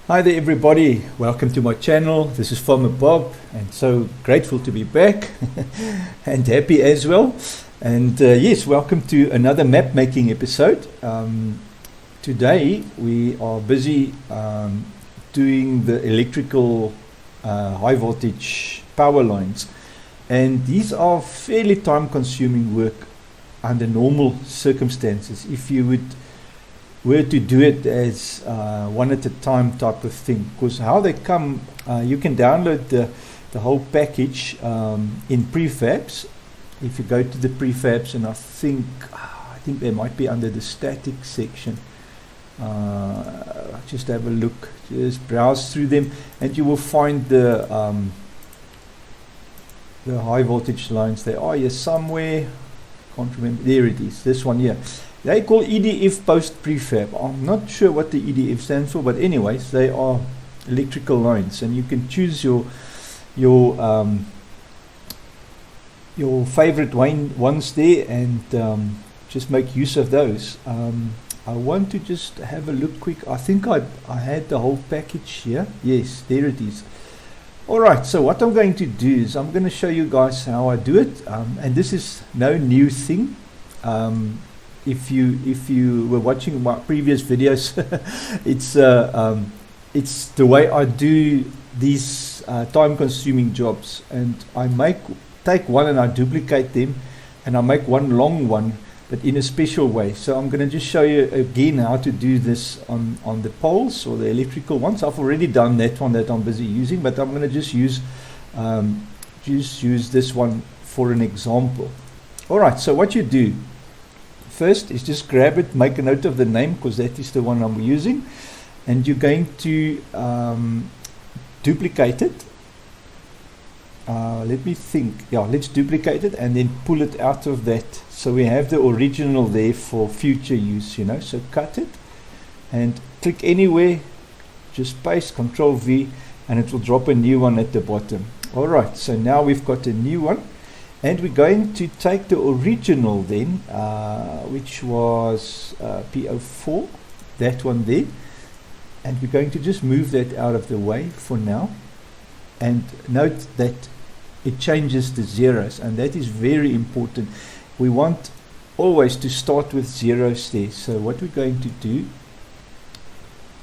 Hi there everybody, welcome to my channel. This is Farmer Bob and so grateful to be back and happy as well. And yes, welcome to another map making episode. Today we are busy doing the electrical high voltage power lines, and these are fairly time consuming work under normal circumstances. If you were to do it as one at a time type of thing, because how they come, you can download the whole package in prefabs. If you go to the prefabs, and I think they might be under the static section. Just have a look, just browse through them, and you will find the high voltage lines. They are here somewhere. Can't remember. There it is. This one here. They call EDF post prefab. I'm not sure what the EDF stands for, but anyways, they are electrical lines, and you can choose your favorite ones there, and just make use of those. I want to just have a look quick. I think I had the whole package here. Yes, there it is. Alright, so what I'm going to do is I'm going to show you guys how I do it, and this is no new thing. If you were watching my previous videos, it's the way I do these time-consuming jobs, and I take one and I duplicate them, and I make one long one, but in a special way. So I'm going to just show you again how to do this on the poles or the electrical ones. I've already done that one that I'm busy using, but I'm going to just use this one for an example. Alright, so what you do first is just grab it, make a note of the name, because that is the one I'm using, and you're going to duplicate it. Let me think. Yeah, let's duplicate it and then pull it out of that, so we have the original there for future use, you know. So cut it and click anywhere, just paste, Control V, and it will drop a new one at the bottom. Alright, so now we've got a new one. And we're going to take the original then, which was P04, that one there, and we're going to just move that out of the way for now. And note that it changes the zeros, and that is very important. We want always to start with zeros there. So what we're going to do,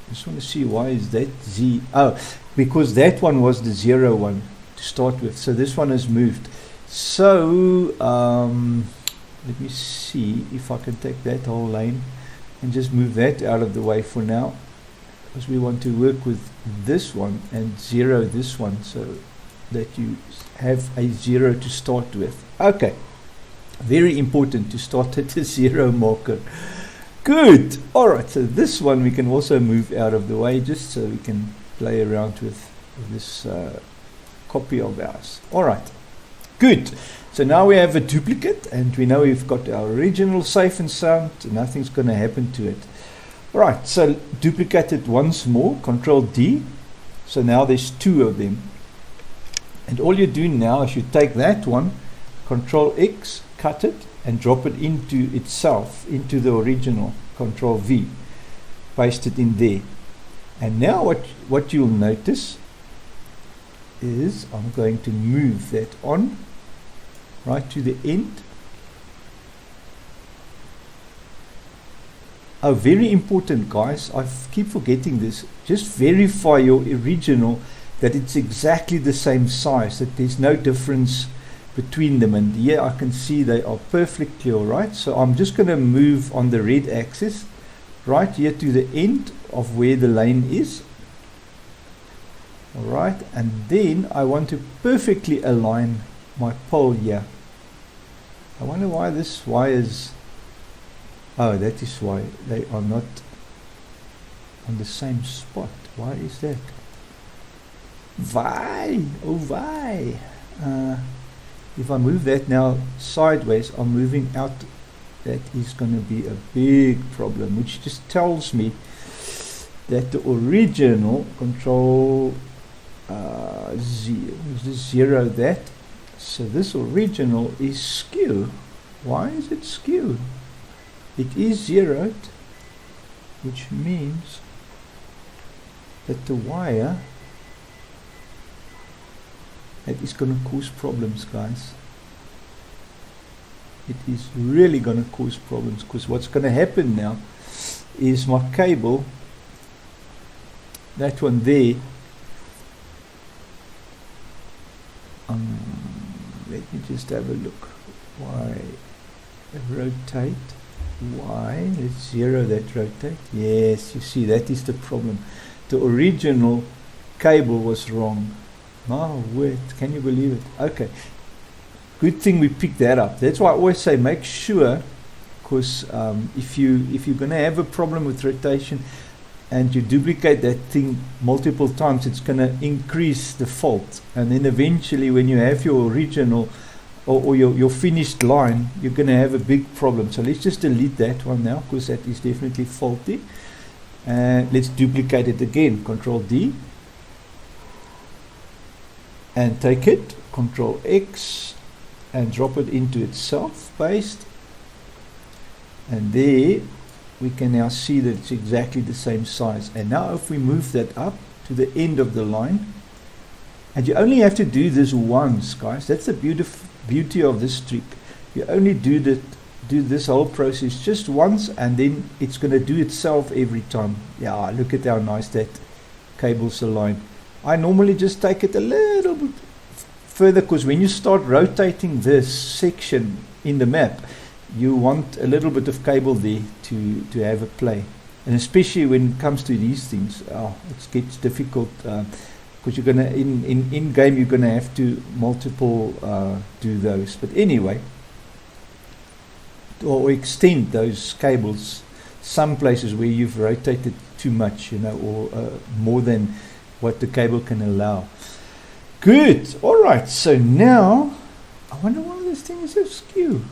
I just want to see, why is that Z? Oh, because that one was the 0 one to start with, so this one has moved. So let me see if I can take that whole lane and just move that out of the way for now, because we want to work with this one and 0 this one, so that you have a 0 to start with. Okay, very important to start at the 0 marker. Good. Alright, so this one we can also move out of the way, just so we can play around with this copy of ours. Alright. Good. So now we have a duplicate, and we know we've got our original safe and sound. Nothing's going to happen to it. Right, so duplicate it once more, Control D. So now there's 2 of them. And all you do now is you take that one, Control X, cut it, and drop it into itself, into the original, Control V. Paste it in there. And now what you'll notice is I'm going to move that on right to the end. Oh, very important, guys, I keep forgetting this. Just verify your original, that it's exactly the same size, that there's no difference between them. And here I can see they are perfectly alright. So I'm just going to move on the red axis right here to the end of where the lane is. Alright, and then I want to perfectly align my pole here. I wonder why this wires, oh, that is why they are not on the same spot. Why is that? Why? Oh, why? If I move that now sideways, I'm moving out. That is going to be a big problem, which just tells me that the original Control 0 that. So this original is skew. Why is it skew? It is zeroed, which means that the wire, that is going to cause problems, guys. It is really going to cause problems, because what's going to happen now is my cable, that one there, let me just have a look. Why rotate? Why? Let's zero that rotate. Yes, you see, that is the problem. The original cable was wrong. Oh, wait, can you believe it? Okay, good thing we picked that up. That's why I always say make sure, because if you're going to have a problem with rotation and you duplicate that thing multiple times, it's going to increase the fault, and then eventually when you have your original or your finished line, you're going to have a big problem. So let's just delete that one now, because that is definitely faulty. And let's duplicate it again. Control D and take it, Control X, and drop it into itself, paste, and there we can now see that it's exactly the same size. And now if we move that up to the end of the line, and you only have to do this once, guys. That's the beauty of this trick. You only do this whole process just once, and then it's going to do itself every time. Yeah, look at how nice that cable's aligned. I normally just take it a little bit further, because when you start rotating this section in the map, you want a little bit of cable there to have a play. And especially when it comes to these things, it gets difficult, because you're gonna in game you're gonna have to multiple do those. But anyway, or extend those cables some places where you've rotated too much, or more than what the cable can allow. Good. All right. So now I wonder why this thing is so skew.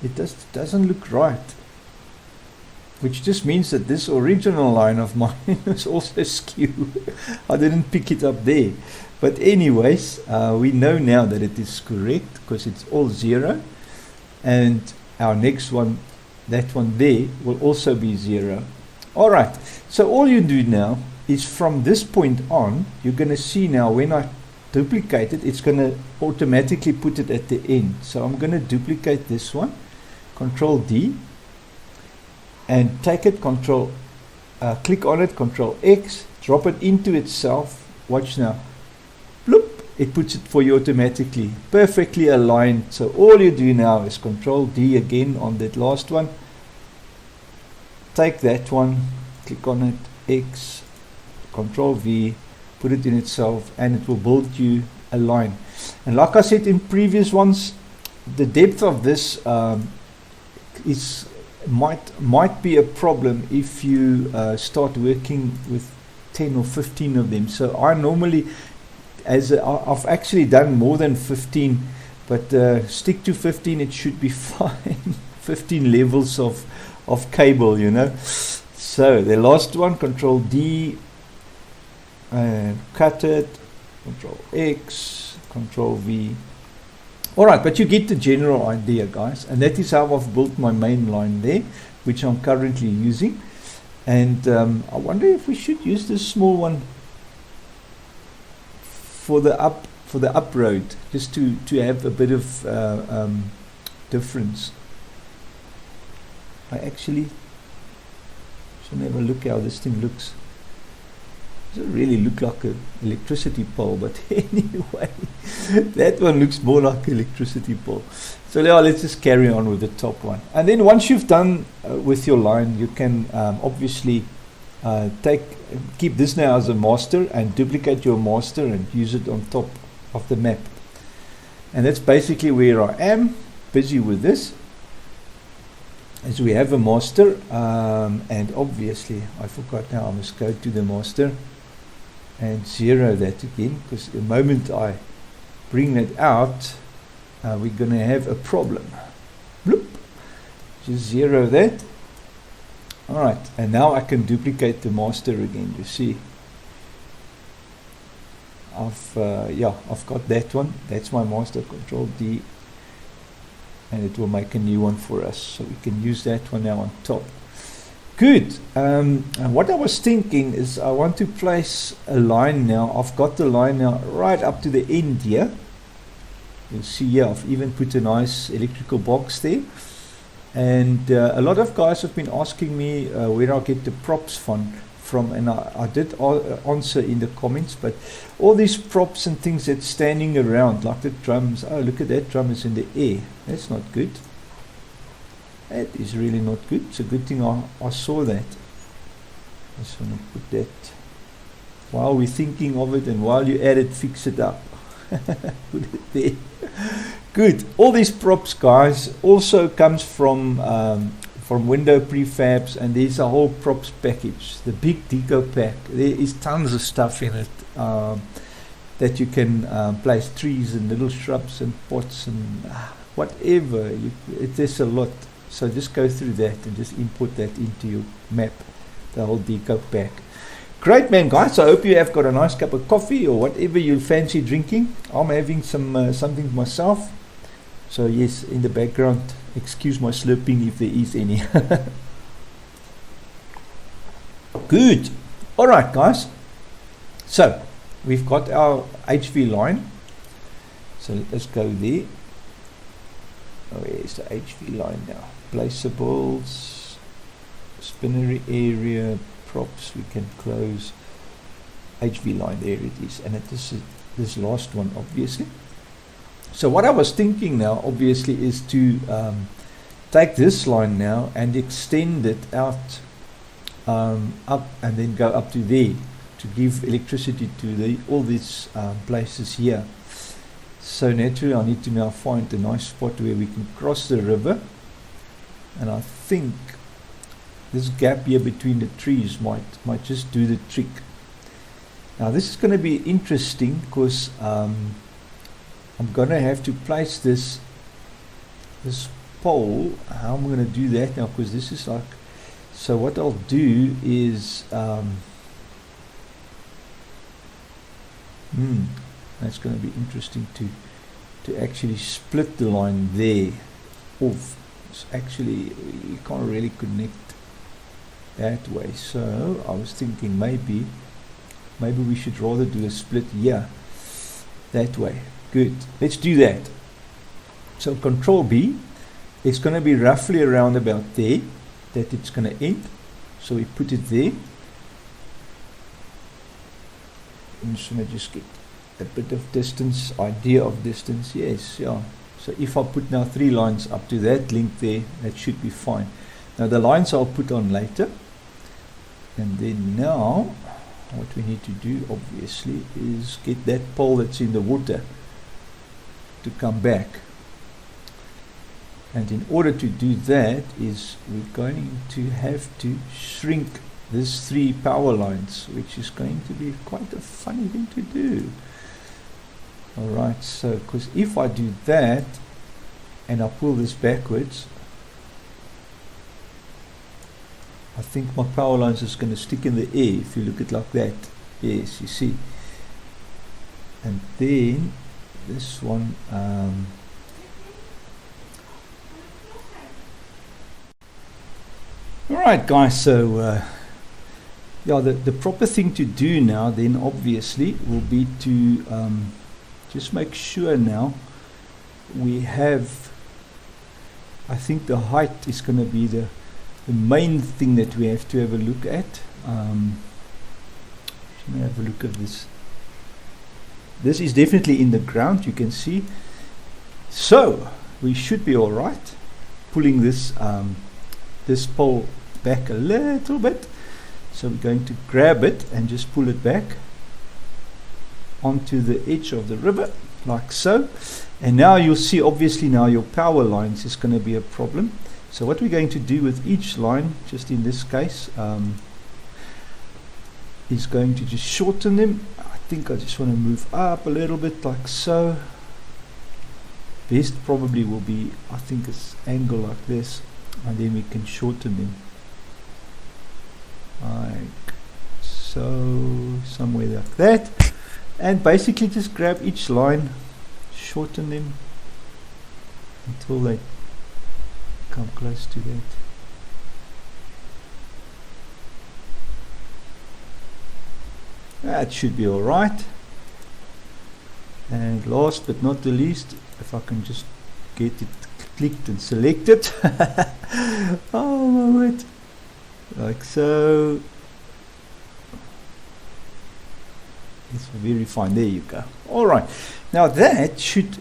It doesn't look right, which just means that this original line of mine is also skew. I didn't pick it up there. But anyways, we know now that it is correct, because it's all 0. And our next one, that one there, will also be 0. All right. So all you do now is from this point on, you're going to see now when I duplicate it, it's going to automatically put it at the end. So I'm going to duplicate this one, Control D, and take it, click on it, Control X, drop it into itself. Watch now. Bloop, it puts it for you automatically, perfectly aligned. So all you do now is Control D again on that last one. Take that one, click on it, X, Control V, put it in itself, and it will build you a line. And like I said in previous ones, the depth of this might be a problem if you start working with 10 or 15 of them. So I normally, I've actually done more than 15, but stick to 15, it should be fine. 15 levels of cable, So the last one, Control D, and cut it, Control X, Control V. Alright, but you get the general idea, guys, and that is how I've built my main line there, which I'm currently using. And I wonder if we should use this small one for the up road, just to have a bit of difference. I actually should have a look how this thing looks. Doesn't really look like an electricity pole, but anyway, that one looks more like an electricity pole. So now let's just carry on with the top one. And then once you've done with your line, you can obviously keep this now as a master and duplicate your master and use it on top of the map. And that's basically where I am, busy with this. As we have a master, and obviously I forgot now, I must go to the master and 0 that again, because the moment I bring it out, we're going to have a problem. Bloop. Just 0 that. Alright, and now I can duplicate the master again. You see, I've got that one. That's my master. Control D, and it will make a new one for us, so we can use that one now on top. Good. And what I was thinking is I want to place a line now. I've got the line now right up to the end here. You'll see here I've even put a nice electrical box there. And a lot of guys have been asking me where I get the props from, and I did answer in the comments, but all these props and things that's standing around, like the drums, oh look at that drum is in the air, that's not good. That is really not good. It's a good thing I saw that. I just want to put that, while we're thinking of it and while you at it, fix it up. Put it there. Good. All these props, guys, also comes from Window Prefabs, and there's a whole props package, the big deco pack. There is tons of stuff in it that you can place trees and little shrubs and pots and whatever. There's a lot. So just go through that and just import that into your map, the whole deco pack. Great, man, guys. I hope you have got a nice cup of coffee or whatever you fancy drinking. I'm having something myself. So yes, in the background, excuse my slurping if there is any. Good. All right, guys. So we've got our HV line. So let's go there. Oh, here's the HV line now. Placeables, spinnery area, props. We can close HV line. There it is, and it is this last one, obviously. So what I was thinking now, obviously, is to take this line now and extend it out up and then go up to there to give electricity to all these places here. So naturally I need to now find a nice spot where we can cross the river, and I think this gap here between the trees might just do the trick. Now this is going to be interesting because I'm going to have to place this pole. How am I going to do that now? Because this is like, so what I'll do is that's going to be interesting to actually split the line there off. It's actually, you can't really connect that way. So I was thinking maybe we should rather do a split here, that way. Good, let's do that. So Control B, it's going to be roughly around about there that it's going to end. So we put it there. I'm just going to just get a bit of distance, idea of distance. Yes, yeah. So if I put now 3 lines up to that link there, that should be fine. Now the lines I'll put on later. And then now, what we need to do obviously is get that pole that's in the water to come back. And in order to do that is we're going to have to shrink these 3 power lines, which is going to be quite a funny thing to do. Alright, so because if I do that and I pull this backwards, I think my power lines is going to stick in the air if you look at it like that. Yes, you see. And then this one alright guys, so yeah, the proper thing to do now then obviously will be to just make sure now we have, I think the height is going to be the main thing that we have to have a look at. Let me have a look at this. This is definitely in the ground, you can see. So we should be all right. Pulling this this pole back a little bit. So we're going to grab it and just pull it back onto the edge of the river, like so. And now you'll see, obviously now your power lines is going to be a problem. So what we're going to do with each line, just in this case, is going to just shorten them. I think I just want to move up a little bit like so. Best probably will be, I think, it's angle like this, and then we can shorten them like so, somewhere like that. And basically just grab each line, shorten them until they come close to that. That should be alright. And last but not the least, if I can just get it clicked and selected. Oh my word. Like so. It's very fine. There you go. Alright. Now that should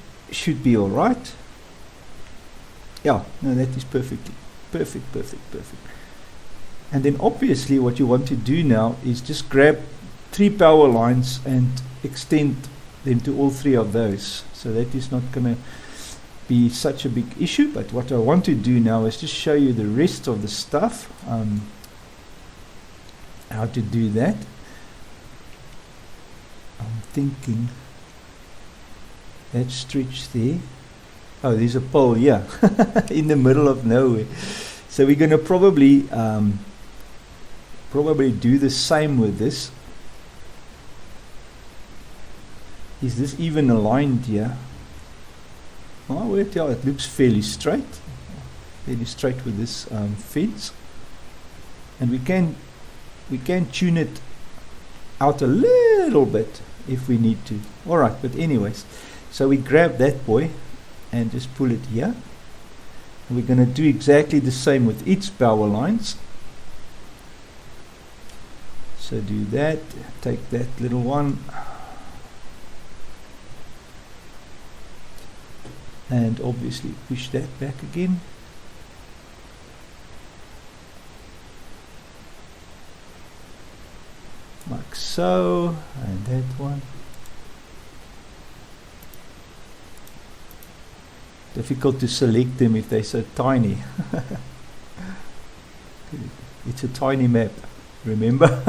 be alright. Yeah, no, that is perfect. And then obviously what you want to do now is just grab 3 power lines and extend them to all 3 of those. So that is not going to be such a big issue, but what I want to do now is just show you the rest of the stuff, how to do that. I'm thinking that stretch there. Oh, there's a pole here in the middle of nowhere. So we're going to probably do the same with this. Is this even aligned here? Oh, well, yeah, it looks fairly straight with this fence, and we can tune it out a little bit if we need to. All right, but anyways, so we grab that boy and just pull it here. And we're going to do exactly the same with its power lines. So do that. Take that little one. And obviously push that back again. Like so. And that one. Difficult to select them if they're so tiny. It's a tiny map, remember?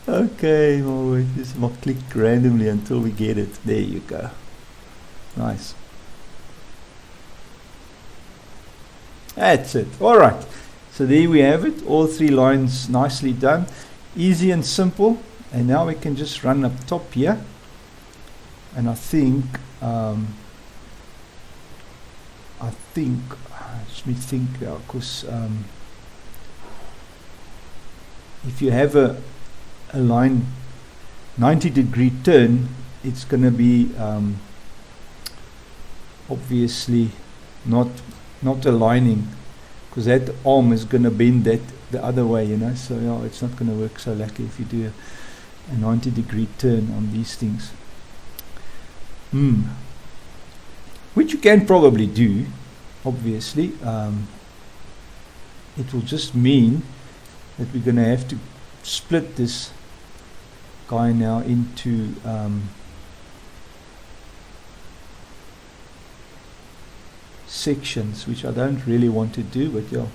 Okay, we'll just click randomly until we get it. There you go. Nice. That's it. Alright. So there we have it. All 3 lines nicely done. Easy and simple. And now we can just run up top here. And I think let me think, because if you have a line 90-degree turn, it's going to be obviously not aligning, because that arm is going to bend that the other way, you know. So yeah, it's not going to work so lucky if you do a 90-degree turn on these things. Which you can probably do, obviously. It will just mean that we're going to have to split this guy now into sections, which I don't really want to do, but yeah.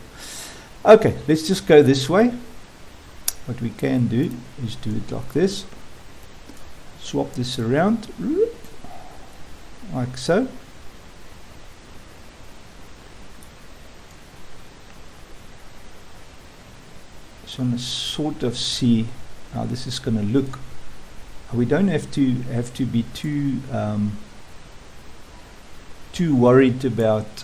Okay, let's just go this way. What we can do is do it like this. Swap this around, like so. So I'm going to sort of see how this is going to look. We don't have to be too worried about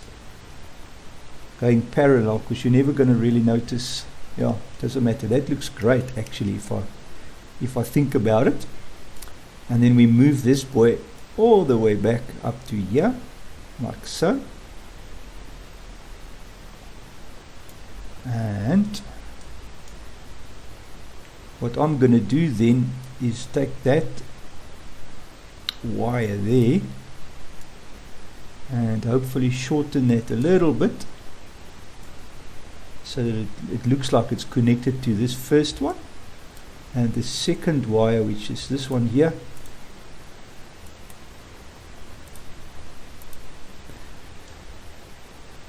going parallel, because you're never going to really notice. Yeah, doesn't matter. That looks great actually if I think about it. And then we move this boy all the way back up to here, like so. And what I'm going to do then is take that wire there and hopefully shorten that a little bit, so that it looks like it's connected to this first one, and the second wire, which is this one here,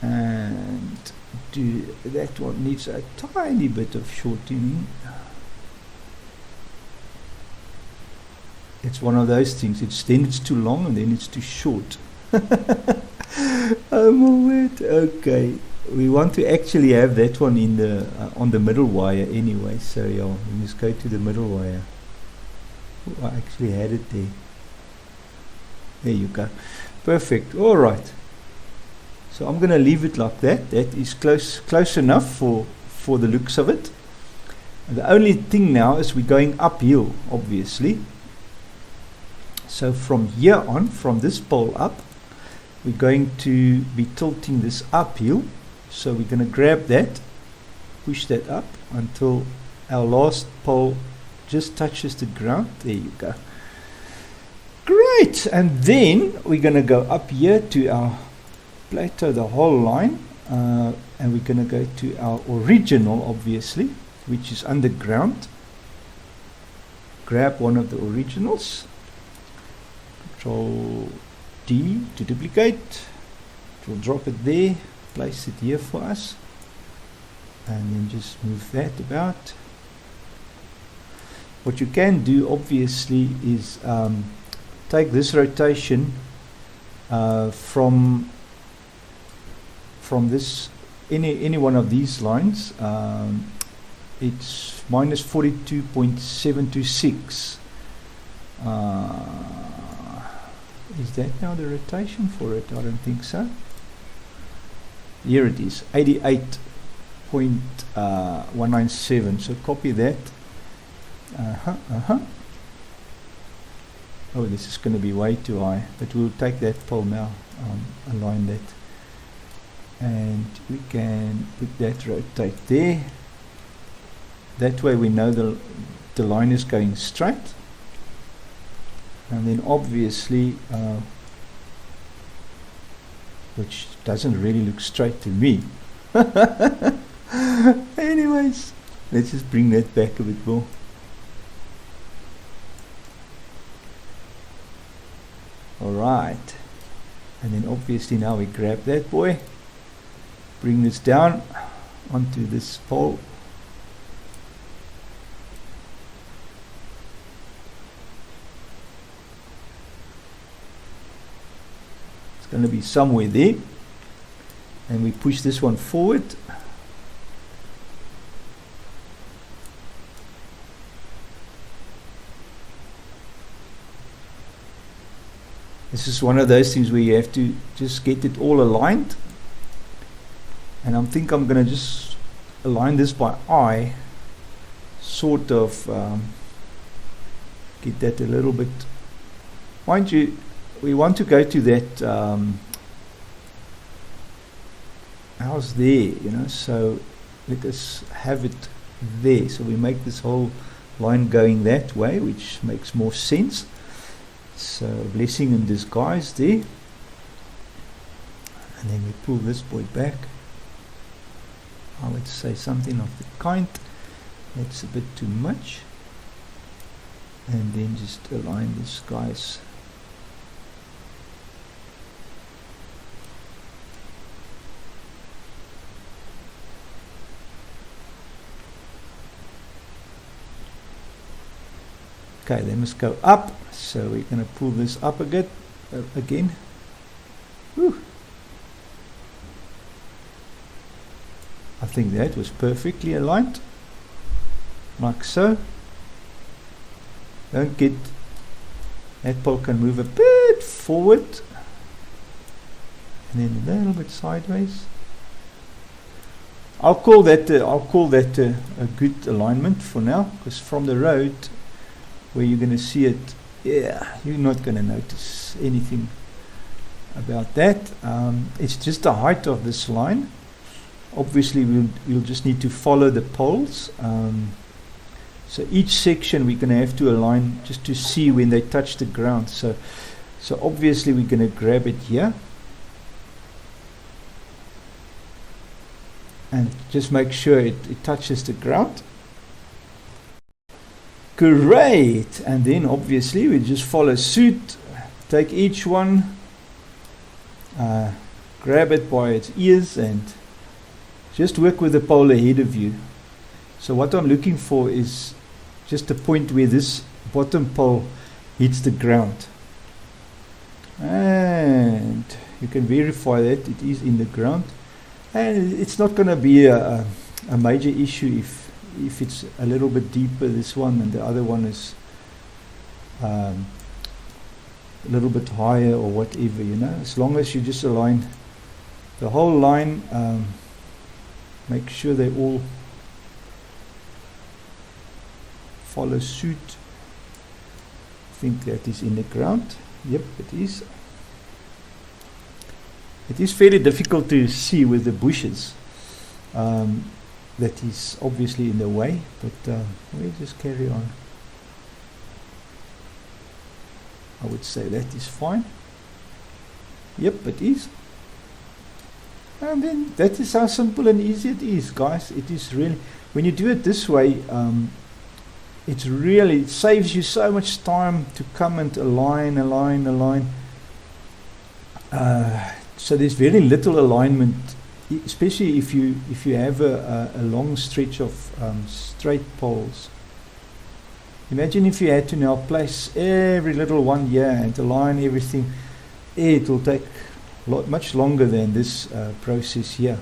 and that one needs a tiny bit of shortening. It's one of those things. Then it's too long and then it's too short. Oh my word. Okay, we want to actually have that one in the on the middle wire anyway. So yeah, we must go to the middle wire. Oh, I actually had it there. There you go. Perfect. All right. So I'm going to leave it like that. That is close enough for the looks of it. The only thing now is we're going uphill, obviously. So from here on, from this pole up, we're going to be tilting this uphill. So we're going to grab that, push that up until our last pole just touches the ground. There you go. Great. And then we're going to go up here to our plateau, the whole line, and we're going to go to our original, obviously, which is underground. Grab one of the originals, Control D to duplicate. It will drop it there, place it here for us, and then just move that about. What you can do, obviously, is take this rotation from this any one of these lines. It's minus 42.726. Is that now the rotation for it? I don't think so. Here it is, 88.197. So copy that. Oh, this is going to be way too high, but we'll take that pole now, align that, and we can put that rotate there. That way we know the line is going straight, and then obviously, which doesn't really look straight to me. Anyways, let's just bring that back a bit more. Alright, and then obviously now we grab that boy, bring this down onto this pole. It's going to be somewhere there, and we push this one forward. This is one of those things where you have to just get it all aligned, and I think I'm going to just align this by eye, sort of get that a little bit. Mind you, we want to go to that house there, you know, so let us have it there. So we make this whole line going that way, which makes more sense. So blessing in disguise there, and then we pull this boy back. I would say something of the kind. That's a bit too much, and then just align this guys. Okay, they must go up, so we're going to pull this up again. Whew. I think that was perfectly aligned, like so. Don't get that pole, can move a bit forward and then a little bit sideways. I'll call that a good alignment for now, because from the road where you're going to see it, yeah, you're not going to notice anything about that. It's just the height of this line. Obviously we'll just need to follow the poles. So each section we're going to have to align just to see when they touch the ground. So obviously we're going to grab it here and just make sure it touches the ground. Great. And then obviously we just follow suit, take each one, grab it by its ears and just work with the pole ahead of you. So what I'm looking for is just a point where this bottom pole hits the ground, and you can verify that it is in the ground, and it's not going to be a major issue if it's a little bit deeper, this one, and the other one is a little bit higher or whatever, you know. As long as you just align the whole line, make sure they all follow suit. I think that is in the ground. Yep, it is. It is fairly difficult to see with the bushes. That is obviously in the way, but we'll just carry on. I would say that is fine. Yep, it is. And then that is how simple and easy it is, guys. It is really, when you do it this way, it really saves you so much time to come and align. So there's very little alignment, especially if you have a long stretch of straight poles. Imagine if you had to now place every little one here and align everything. It will take much longer than this process here.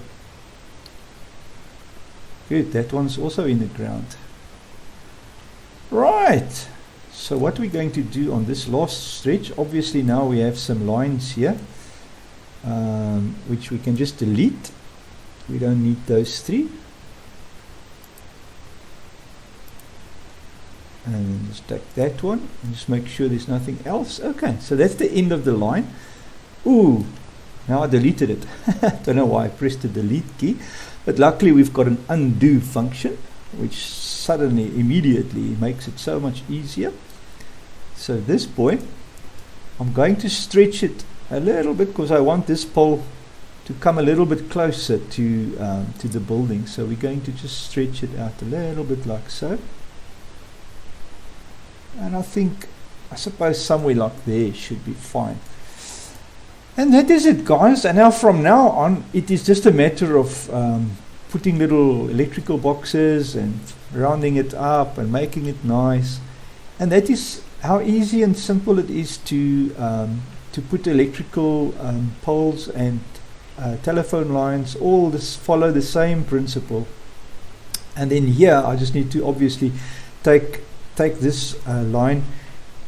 Good, that one's also in the ground. Right, so what we're going to do on this last stretch, obviously now we have some lines here, which we can just delete. We don't need those three. And just take that one and just make sure there's nothing else. Okay, so that's the end of the line. Ooh, now I deleted it. Don't know why I pressed the delete key, but luckily we've got an undo function, which suddenly immediately makes it so much easier. So this boy, I'm going to stretch it a little bit because I want this pole to come a little bit closer to the building. So we're going to just stretch it out a little bit like so. And I suppose somewhere like there should be fine. And that is it, guys. And now from now on, it is just a matter of putting little electrical boxes and rounding it up and making it nice. And that is how easy and simple it is to put electrical poles and telephone lines. All this follow the same principle. And then here, I just need to obviously take this line,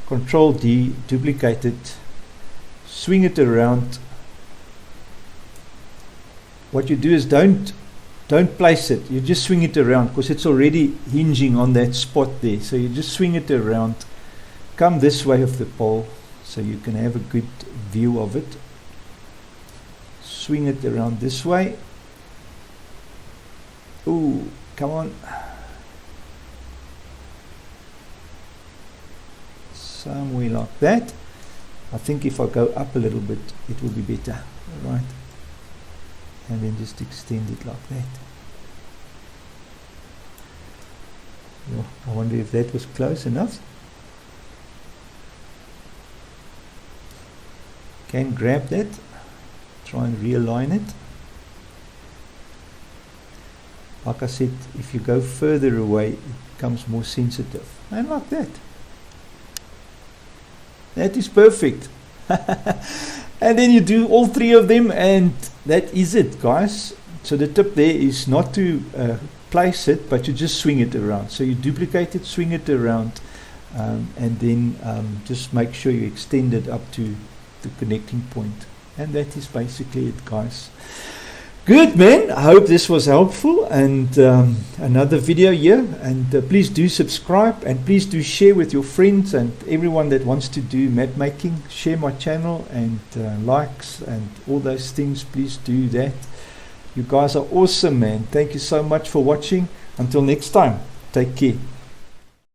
Control D, duplicate it, swing it around. What you do is don't place it, you just swing it around because it's already hinging on that spot there. So you just swing it around, come this way of the pole so you can have a good view of it. Swing it around this way. Ooh, come on. Somewhere like that. I think if I go up a little bit, it will be better, right? And then just extend it like that. Oh, I wonder if that was close enough. Can grab that, try and realign it. Like I said, if you go further away, it becomes more sensitive. And like that. That is perfect. And then you do all three of them and that is it, guys. So the tip there is not to place it, but you just swing it around. So you duplicate it, swing it around, and then just make sure you extend it up to the connecting point. And that is basically it, guys. Good, man. I hope this was helpful, and another video here, and please do subscribe and please do share with your friends and everyone that wants to do map making. Share my channel and likes and all those things. Please do that. You guys are awesome, man. Thank you so much for watching. Until next time, take care.